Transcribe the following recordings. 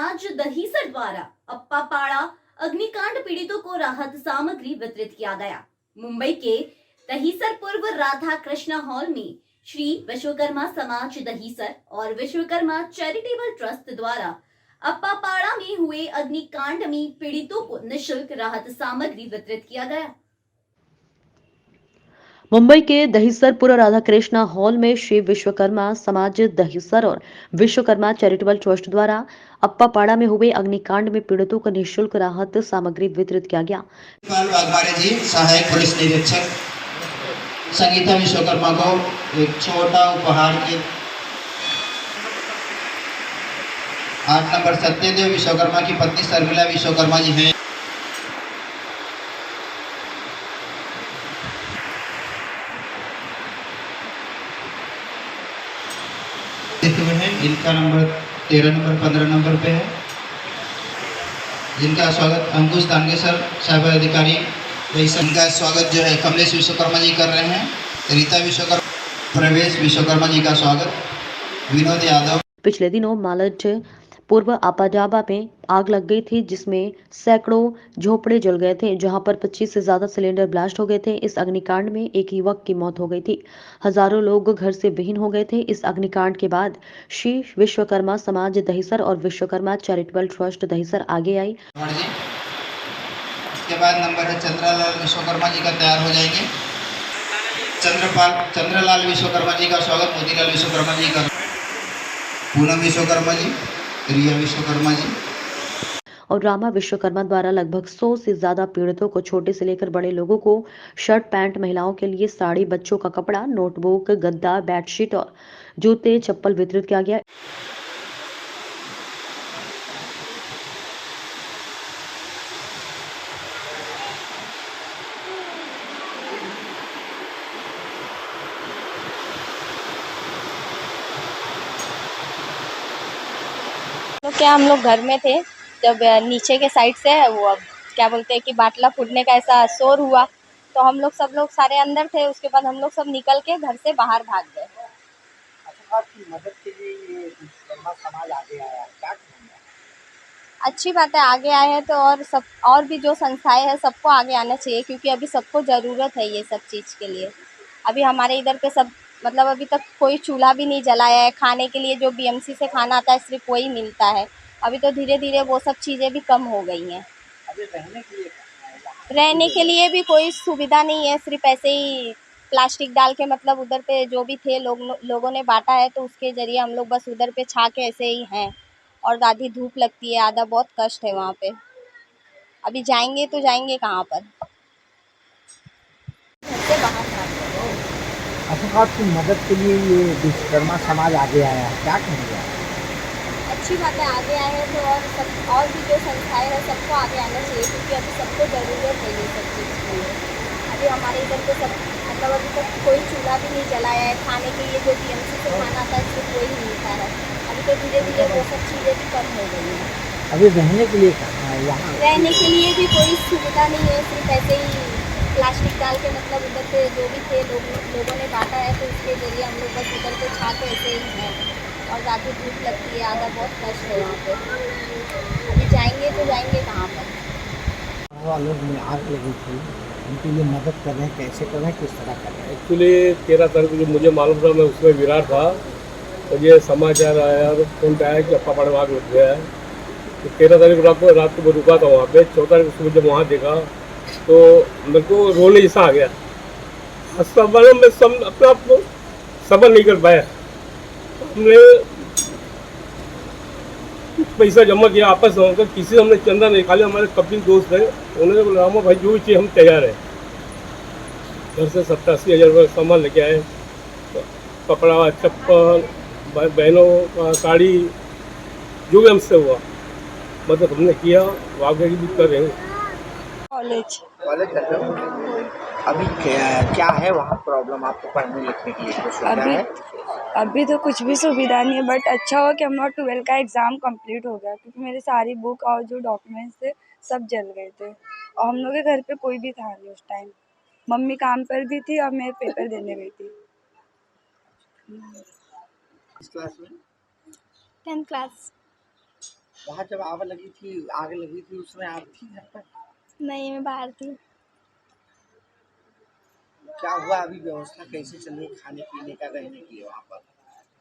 समाज दहीसर द्वारा अप्पापाड़ा अग्निकांड पीड़ितों को राहत सामग्री वितरित किया गया। मुंबई के दहीसर पूर्व राधा कृष्णा हॉल में श्री विश्वकर्मा समाज दहीसर और विश्वकर्मा चैरिटेबल ट्रस्ट द्वारा अप्पापाड़ा में हुए अग्निकांड में पीड़ितों को निःशुल्क राहत सामग्री वितरित किया गया। मुंबई के दहीसर राधा कृष्णा हॉल में श्री विश्वकर्मा समाज दहीसर और विश्वकर्मा चैरिटेबल ट्रस्ट द्वारा अप्पापाड़ा में हुए अग्निकांड में पीड़ितों को निःशुल्क राहत सामग्री वितरित किया गया। वाघमारे जी, सहायक पुलिस निरीक्षक, संगीता विश्वकर्मा को एक छोटा उपहार के 8 नंबर सत्यदेव विश्वकर्मा की पत्नी शर्मिला विश्वकर्मा जी हैं। इनका नंबर 13 नंबर 15 नंबर पे है, जिनका स्वागत अंकुश दानगे सर साइबर अधिकारी, इनका स्वागत जो है कमलेश विश्वकर्मा जी कर रहे हैं। रीता विश्वकर्मा, प्रवेश विश्वकर्मा जी का स्वागत, विनोद यादव। पिछले दिनों मालट पूर्व आपाजाबा में आग लग गई थी, जिसमें सैकड़ों झोपड़े जल गए थे, जहां पर 25 से ज्यादा सिलेंडर ब्लास्ट हो गए थे। इस अग्निकांड में एक युवक की मौत हो गई थी। हजारों लोग घर से विहीन हो गए थे। इस अग्निकांड के बाद श्री विश्वकर्मा समाज दहीसर और विश्वकर्मा चैरिटेबल ट्रस्ट दहीसर आगे आई। इसके बाद नंबर है चंद्रलाल विश्वकर्मा जी का तैयार हो जाएंगे। चंद्रलाल विश्वकर्मा जी का स्वागत, मोतीलाल विश्वकर्मा जी का, पूनम विश्वकर्मा जी, रिया विश्वकर्मा जी और रामा विश्वकर्मा द्वारा लगभग 100 से ज्यादा पीड़ितों को, छोटे से लेकर बड़े लोगों को शर्ट पैंट, महिलाओं के लिए साड़ी, बच्चों का कपड़ा, नोटबुक, गद्दा, बेडशीट और जूते चप्पल वितरित किया गया। तो क्या हम लोग घर में थे जब नीचे के साइड से वो क्या बोलते हैं कि बाटला फूटने का ऐसा शोर हुआ, तो हम लोग सब लोग सारे अंदर थे। उसके बाद हम लोग सब निकल के घर से बाहर भाग गए। आपकी मदद के लिए ये विश्वकर्मा समाज आगे आया, क्या कहेंगे? अच्छी बात है, आगे आए हैं तो और भी जो संस्थाएं हैं सबको आगे आना चाहिए, क्योंकि अभी सबको ज़रूरत है ये सब चीज़ के लिए। अभी हमारे इधर पे सब मतलब अभी तक कोई चूल्हा भी नहीं जलाया है। खाने के लिए जो बीएमसी से खाना आता है सिर्फ वही मिलता है। अभी तो धीरे धीरे वो सब चीज़ें भी कम हो गई हैं। अभी रहने के लिए कहाँ है? रहने के लिए भी कोई सुविधा नहीं है, सिर्फ ऐसे ही प्लास्टिक डाल के मतलब उधर पे जो भी थे लोगों ने बांटा है, तो उसके ज़रिए हम लोग बस उधर पे छा के ऐसे ही हैं। और आधी धूप लगती है, आधा बहुत कष्ट है वहाँ पे। अभी जाएंगे तो जाएंगे कहाँ पर? घर से बाहर भाग गए। अच्छा, आपकी मदद के लिए ये विश्वकर्मा समाज आगे आया, क्या कहेंगे आप? अच्छी बात है, आगे आए हैं तो और भी जो संस्थाएं हैं सबको आगे आना चाहिए, क्योंकि अभी सबको ज़रूरत है ये सब चीज़ के लिए। अभी हमारे इधर पे सब मतलब अभी तक कोई चूल्हा भी नहीं जलाया है। खाने के लिए जो बीएमसी से खाना आता है सिर्फ वही मिलता है। अभी तो धीरे धीरे वो सब चीज़ें भी कम हो गई हैं। अभी रहने के लिए कहाँ है? यहाँ रहने के लिए भी कोई सुविधा नहीं है, सिर्फ ऐसे ही प्लास्टिक डाल के मतलब उधर पे जो भी थे लोगों ने बांटा है, तो उसके ज़रिए हम लोग बस उधर पे छा के ऐसे ही हैं। और आधी धूप लगती है, आधा बहुत कष्ट है वहाँ पे। अभी जाएंगे तो जाएंगे कहाँ पर? वालों में आग लगी थी, उनके लिए मदद कर रहे हैं, कैसे कर रहे हैं, किस तरह कर रहे हैं? एक्चुअली 13 तारीख को जो मुझे मालूम था, मैं उसमें विराट था, तो ये समाचार आया और फोन पे आया कि अप्पापाड़ा में आग लग गया है। तो 13 तारीख को रात को मैं रुका था वहाँ पे। 14 तारीख को सुबह जब वहाँ देखा तो मेरे को रोने जैसा आ गया। मैं अपने आप को सबर नहीं कर पाया। हमने कुछ पैसा जमा किया आपस में होकर, किसी से हमने चंदा नहीं निकाले। हमारे कपिल दोस्त है, उन्होंने बोला रामा भाई जो भी चाहिए हम तैयार है। घर से 87-80 हज़ार रुपये सामान लेके आए, कपड़ा, चप्पल, बहनों का साड़ी, जो भी हमसे हुआ मतलब हमने किया, वो आगे भी कर रहे हैं। कॉलेज कर रहे हो? अभी क्या है वहाँ प्रॉब्लम आपको पढ़ने लिखने के लिए? कुछ सुविधा है? अभी तो कुछ भी सुविधा नहीं है, बट अच्छा हुआ कि हमारा 12 का एग्ज़ाम कंप्लीट हो गया, क्योंकि मेरी सारी बुक और जो डॉक्यूमेंट्स थे सब जल गए थे। और हम लोग के घर पे कोई भी था नहीं उस टाइम। मम्मी काम पर भी थी और मैं पेपर देने गई थी। इस क्लास में 10th क्लास। वहाँ जब आग लगी थी उसमें आप थी घर पर? नहीं, मैं बाहर थी। क्या हुआ, अभी व्यवस्था कैसे चल रही है खाने पीने का, रहने की वहाँ पर?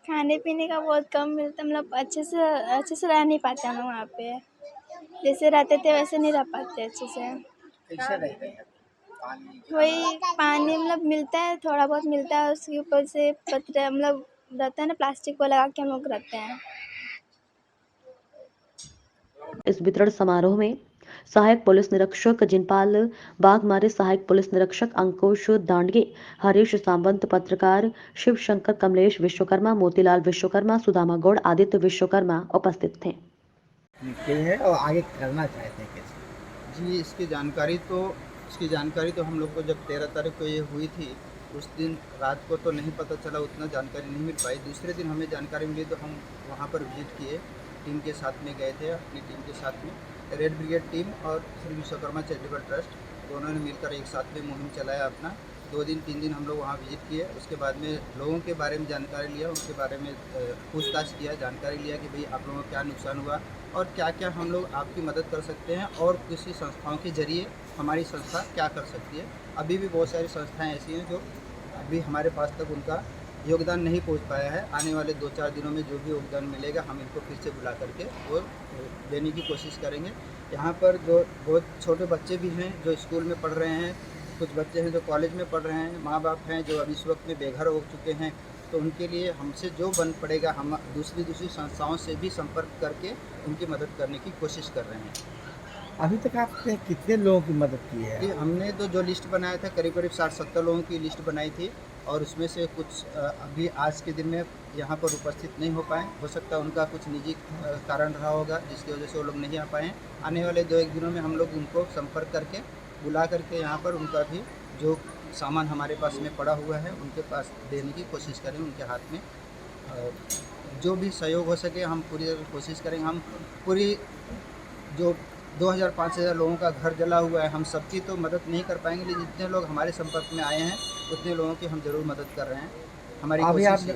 खाने पीने का बहुत कम मिलता, मतलब अच्छे से रह नहीं पाते हम लोग वहाँ पे। जैसे रहते थे वैसे नहीं रह पाते अच्छे से। कैसे रहते हैं? पानी वही पानी मतलब मिलता है, थोड़ा बहुत मिलता है, उसके ऊपर से पतरे मतलब रहता है ना, प्लास्टिक को लगा के हम लोग रहते हैं। इस वितरण समारोह में सहायक पुलिस निरीक्षक जिनपाल बाघमारे, सहायक पुलिस निरीक्षक अंकुश दांडगे, हरीश सावंत, पत्रकार शिव शंकर, कमलेश विश्वकर्मा, मोतीलाल विश्वकर्मा, सुदामा गौड़, आदित्य विश्वकर्मा उपस्थित थे। है और आगे करना चाहते हैं कैसे? जी इसकी जानकारी तो हम लोग को जब 13 तारीख को ये हुई थी, उस दिन रात को तो नहीं पता चला, उतना जानकारी नहीं मिल पाई। दूसरे दिन हमें जानकारी मिली तो हम वहाँ पर विजिट किए, टीम के साथ में गए थे, अपनी टीम के साथ में रेड ब्रिगेड टीम और श्री विश्वकर्मा चैरिटेबल ट्रस्ट दोनों ने मिलकर एक साथ में मुहिम चलाया अपना। 2 दिन 3 दिन हम लोग वहाँ विजिट किए, उसके बाद में लोगों के बारे में जानकारी लिया, उनके बारे में पूछताछ किया, जानकारी लिया कि भाई आप लोगों को क्या नुकसान हुआ और क्या क्या हम लोग आपकी मदद कर सकते हैं और किसी संस्थाओं के जरिए हमारी संस्था क्या कर सकती है। अभी भी बहुत सारी संस्थाएं ऐसी हैं जो अभी हमारे पास तक उनका योगदान नहीं पहुंच पाया है। आने वाले 2-4 दिनों में जो भी योगदान मिलेगा हम इनको फिर से बुला करके वो देने की कोशिश करेंगे। यहाँ पर जो बहुत छोटे बच्चे भी हैं जो स्कूल में पढ़ रहे हैं, कुछ बच्चे हैं जो कॉलेज में पढ़ रहे हैं, माँ बाप हैं जो अभी इस वक्त में बेघर हो चुके हैं, तो उनके लिए हमसे जो बन पड़ेगा हम दूसरी संस्थाओं से भी संपर्क करके उनकी मदद करने की कोशिश कर रहे हैं। अभी तक आपने कितने लोगों की मदद की है? कि हमने तो जो लिस्ट बनाया था करीब 60-70 लोगों की लिस्ट बनाई थी और उसमें से कुछ अभी आज के दिन में यहाँ पर उपस्थित नहीं हो पाए। हो सकता है उनका कुछ निजी कारण रहा होगा जिसकी वजह से वो लोग नहीं आ पाए हैं। आने वाले 2-1 दिनों में हम लोग उनको संपर्क करके बुला करके यहाँ पर उनका भी जो सामान हमारे पास में पड़ा हुआ है उनके पास देने की कोशिश करेंगे, उनके हाथ में जो भी सहयोग हो सके हम पूरी कोशिश करेंगे। हम पूरी जो 2000-5000 लोगों का घर जला हुआ है, हम सबकी तो मदद नहीं कर पाएंगे, लेकिन जितने लोग हमारे संपर्क में आए हैं उतने लोगों की हम ज़रूर मदद कर रहे हैं। हमारी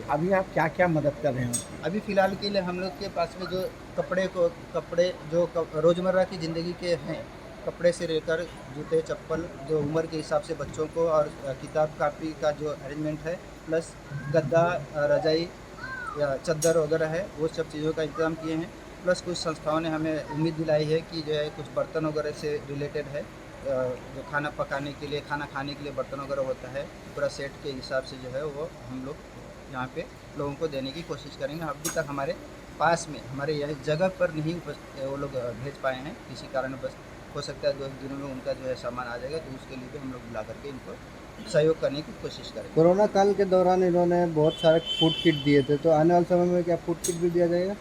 अभी आप क्या क्या मदद कर रहे हैं? अभी फ़िलहाल के लिए हम लोग के पास में जो कपड़े जो रोज़मर्रा की ज़िंदगी के हैं, कपड़े से लेकर जूते चप्पल जो उम्र के हिसाब से बच्चों को और किताब कापी का जो अरेंजमेंट है, प्लस गद्दा रजाई या चद्दर वगैरह है, वो सब चीज़ों का इंतज़ाम किए हैं। प्लस कुछ संस्थाओं ने हमें उम्मीद दिलाई है कि जो है कुछ बर्तन वगैरह से रिलेटेड है, जो खाना पकाने के लिए, खाना खाने के लिए बर्तन वगैरह होता है, पूरा सेट के हिसाब से जो है वो हम लोग यहाँ पे लोगों को देने की कोशिश करेंगे। अभी तक हमारे पास में हमारे यह जगह पर नहीं वो लोग भेज पाए हैं किसी कारण, बस हो सकता है 2-1 दिनों में उनका जो है सामान आ जाएगा, तो उसके लिए भी हम लोग बुला करके इनको सहयोग करने की कोशिश करेंगे। कोरोना काल के दौरान इन्होंने बहुत सारे फूड किट दिए थे, तो आने वाले समय में क्या फूड किट भी दिया जाएगा?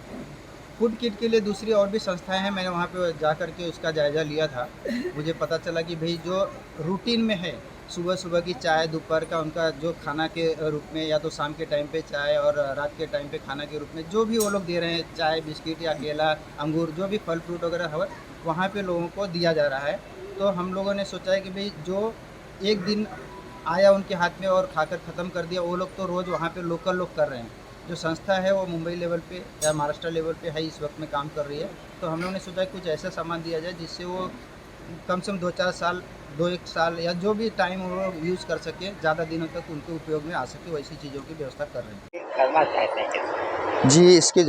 फूड किट के लिए दूसरी और भी संस्थाएं हैं, मैंने वहाँ पे जा कर के उसका जायज़ा लिया था। मुझे पता चला कि भाई जो रूटीन में है, सुबह की चाय, दोपहर का उनका जो खाना के रूप में, या तो शाम के टाइम पे चाय और रात के टाइम पे खाना के रूप में जो भी वो लोग दे रहे हैं, चाय बिस्किट या केला अंगूर जो भी फल फ्रूट वगैरह है वहाँ पे लोगों को दिया जा रहा है। तो हम लोगों ने सोचा है कि भाई जो एक दिन आया उनके हाथ में और खाकर ख़त्म कर दिया, वो लोग तो रोज़ वहाँ पे लोकल लोग कर रहे हैं। जो संस्था है वो मुंबई लेवल पे या महाराष्ट्र लेवल पे है, इस वक्त में काम कर रही है। तो हम लोगों ने सोचा कुछ ऐसा सामान दिया जाए जिससे वो कम से कम 2-1 साल या जो भी टाइम वो यूज़ कर सके, ज़्यादा दिनों तक उनके उपयोग में आ सके, वैसी चीज़ों की व्यवस्था कर रहे हैं। करना चाहते हैं कैसे? जी इसकी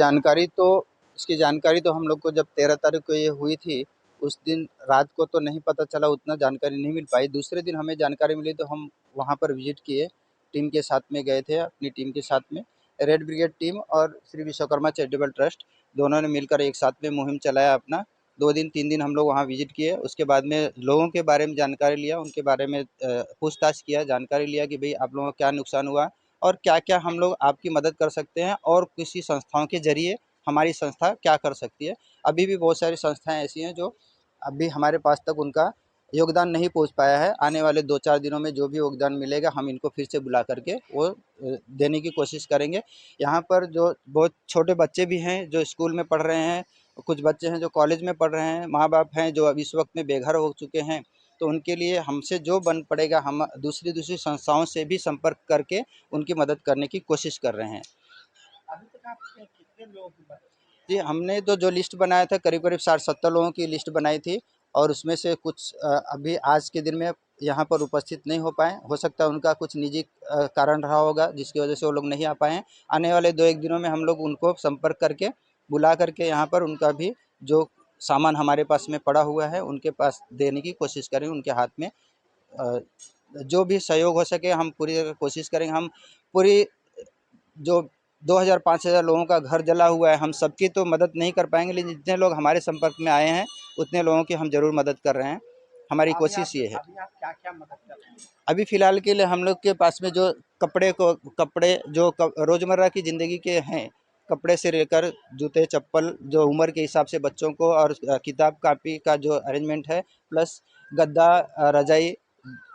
जानकारी तो हम लोग को जब 13 तारीख को ये हुई थी, उस दिन रात को तो नहीं पता चला, उतना जानकारी नहीं मिल पाई। दूसरे दिन हमें जानकारी मिली तो हम वहाँ पर विजिट किए, टीम के साथ में गए थे, अपनी टीम के साथ में रेड ब्रिगेड टीम और श्री विश्वकर्मा चैरिटेबल ट्रस्ट दोनों ने मिलकर एक साथ में मुहिम चलाया अपना। 2 दिन 3 दिन हम लोग वहाँ विजिट किए, उसके बाद में लोगों के बारे में जानकारी लिया, उनके बारे में पूछताछ किया, जानकारी लिया कि भाई आप लोगों को क्या नुकसान हुआ और क्या-क्या हम लोग आपकी मदद कर सकते हैं और किसी संस्थाओं के ज़रिए हमारी संस्था क्या कर सकती है। अभी भी बहुत सारी संस्थाएँ ऐसी हैं जो अभी हमारे पास तक उनका योगदान नहीं पहुंच पाया है। आने वाले 2-4 दिनों में जो भी योगदान मिलेगा हम इनको फिर से बुला करके वो देने की कोशिश करेंगे। यहाँ पर जो बहुत छोटे बच्चे भी हैं जो स्कूल में पढ़ रहे हैं, कुछ बच्चे हैं जो कॉलेज में पढ़ रहे हैं, माँ बाप हैं जो अभी इस वक्त में बेघर हो चुके हैं, तो उनके लिए हमसे जो बन पड़ेगा हम दूसरी संस्थाओं से भी संपर्क करके उनकी मदद करने की कोशिश कर रहे हैं। अभी तक आपने कितने लोगों की मदद की है? जी, हमने तो जो लिस्ट बनाया था करीब करीब 60-70 लोगों की लिस्ट बनाई थी और उसमें से कुछ अभी आज के दिन में यहाँ पर उपस्थित नहीं हो पाए। हो सकता है उनका कुछ निजी कारण रहा होगा जिसकी वजह से वो लोग नहीं आ पाए हैं। आने वाले 2-1 दिनों में हम लोग उनको संपर्क करके बुला करके यहाँ पर उनका भी जो सामान हमारे पास में पड़ा हुआ है उनके पास देने की कोशिश करेंगे। उनके हाथ में जो भी सहयोग हो सके हम पूरी कोशिश करेंगे। हम पूरी जो 2000-5000 लोगों का घर जला हुआ है, हम सबकी तो मदद नहीं कर पाएंगे, लेकिन जितने लोग हमारे संपर्क में आए हैं उतने लोगों की हम ज़रूर मदद कर रहे हैं। हमारी कोशिश ये है। अभी आप क्या क्या मदद कर रहे हैं? अभी फ़िलहाल के लिए हम लोग के पास में जो कपड़े जो रोज़मर्रा की ज़िंदगी के हैं, कपड़े से लेकर जूते चप्पल जो उम्र के हिसाब से बच्चों को और किताब कापी का जो अरेंजमेंट है, प्लस गद्दा रजाई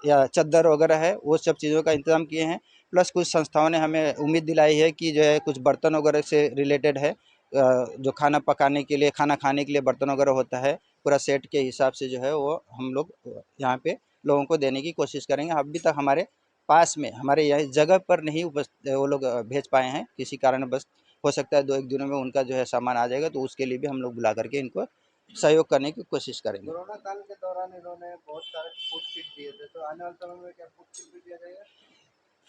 या चद्दर वगैरह है, वो सब चीज़ों का इंतज़ाम किए हैं। प्लस कुछ संस्थाओं ने हमें उम्मीद दिलाई है कि जो है कुछ बर्तन वगैरह से रिलेटेड है, जो खाना पकाने के लिए, खाना खाने के लिए बर्तन वगैरह होता है, पूरा सेट के हिसाब से जो है वो हम लोग यहाँ पे लोगों को देने की कोशिश करेंगे। अभी तक हमारे पास में हमारे यह जगह पर नहीं वो लोग भेज पाए हैं किसी कारणवश। हो सकता है 2-1 दिनों में उनका जो है सामान आ जाएगा, तो उसके लिए भी हम लोग बुला करके इनको सहयोग करने की कोशिश करेंगे। कोरोना काल के दौरान इन्होंने बहुत सारे फूड किट दिए थे, तो आने वाले समय में क्या फूड किट भी दिया जाएगा?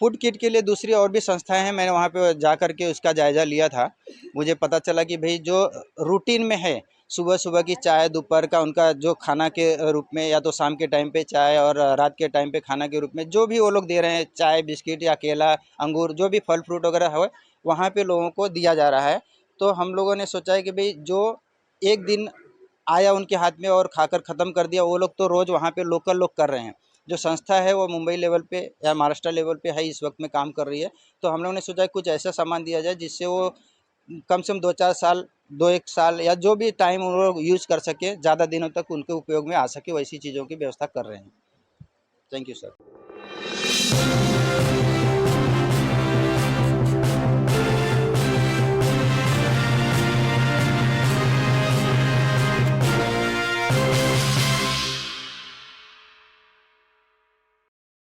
फूड किट के लिए दूसरी और भी संस्थाएं हैं, मैंने वहाँ पे जा कर के उसका जायज़ा लिया था। मुझे पता चला कि भाई जो रूटीन में है, सुबह सुबह की चाय, दोपहर का उनका जो खाना के रूप में, या तो शाम के टाइम पे चाय और रात के टाइम पे खाना के रूप में जो भी वो लोग दे रहे हैं, चाय बिस्किट या केला अंगूर जो भी फल फ्रूट वगैरह है, वहाँ पे लोगों को दिया जा रहा है। तो हम लोगों ने सोचा है कि भाई जो एक दिन आया उनके हाथ में और खाकर ख़त्म कर दिया, वो लोग तो रोज़ वहाँ पे लोकल लोग कर रहे हैं। जो संस्था है वो मुंबई लेवल पे या महाराष्ट्र लेवल पे है, इस वक्त में काम कर रही है। तो हम लोगों ने सोचा कुछ ऐसा सामान दिया जाए जिससे वो कम से कम 2-4 साल, 2-1 साल या जो भी टाइम वो लोग यूज़ कर सके, ज़्यादा दिनों तक उनके उपयोग में आ सके, वैसी चीज़ों की व्यवस्था कर रहे हैं। Thank you sir.